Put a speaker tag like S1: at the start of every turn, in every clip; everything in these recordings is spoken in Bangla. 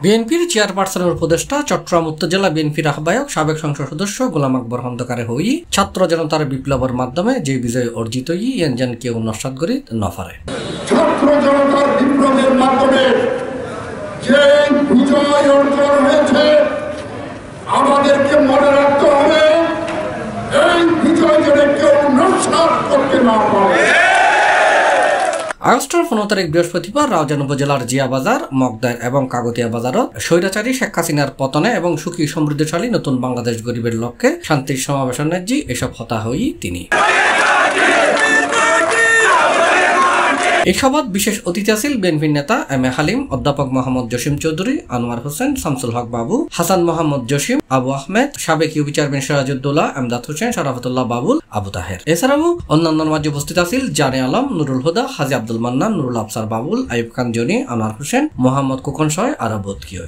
S1: বিএনপির চেয়ারপারসনের উপদেষ্টা চট্টগ্রাম উত্তর জেলা বিএনপির আহ্বায়ক সাবেক সংসদ সদস্য গোলাম আকবর খন্দকারে হই ছাত্র জনতার বিপ্লবের মাধ্যমে যে বিজয় অর্জিত যেন কেউ নস্বাত করি নফারে
S2: ছাত্র জনতার বিপ্লবের মাধ্যমে যে বিজয় অর্জন হয়েছে আমাদেরকে মনে রাখতে হবে এই বিজয় যেন কেউ নস্বাত করতে না পারে।
S1: আগস্টের 15 তারিখ বৃহস্পতিবার রাউজান উপজেলার জিয়া বাজার মগদার এবং কাগতিয়া বাজারত স্বৈরাচারী শেখ হাসিনার পতনে এবং সুখী সমৃদ্ধশালী নতুন বাংলাদেশ গরিবের লক্ষ্যে শান্তির সমাবেশের ন্যায্যে এসব হতা হই তিনি। এই সভাত বিশেষ অতিথি আছেন বিএনপির নেতা এম এ হালিম, অধ্যাপক মোহাম্মদ জসিম চৌধুরী, আনোয়ার হোসেন, শামসুল হক বাবু, হাসান মোহাম্মদ জসিম, আবু আহমেদ, সাবেক ইউপি চেয়ারম্যান সিরাজউদ্দৌলা, এমদাদ হোসেন, শরাফতুল্লাহ বাবুল, আবু তাহের। এছাড়াও অন্যান্যর মাঝে উপস্থিত আছেন জানে আলম, নুরুল হুদা, হাজি আব্দুল মান্নান, নুরুল আফসার বাবুল, আইয়ুব খান জনি, আনোয়ার হোসেন, মোহাম্মদ কুকন সহ আরো বোধকিয়।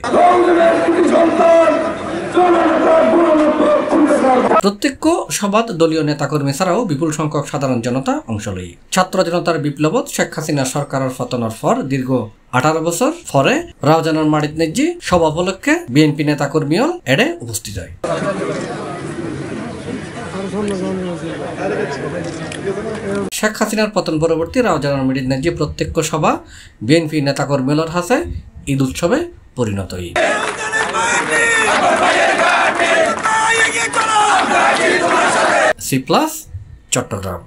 S1: প্রত্যেক সভাত দলীয় নেতাকর্মী ছাড়াও বিপুল সংখ্যক সাধারণ জনতা অংশ লই। ছাত্র জনতার বিপ্লবত শেখ হাসিনা সরকারের পতনের পর দীর্ঘ 18 বছর পরে রাউজানের মাটিত নেজি সভা উপলক্ষে বিএনপি নেতাকর্মীও এডে উপস্থিত হয়। শেখ হাসিনার পতন পরবর্তী রাউজানের মাটিত নেজি প্রত্যেক সভা বিএনপি নেতাকর্মীর হাতে ঈদ উৎসবে পরিণত হয়। C+ চট্টগ্রাম।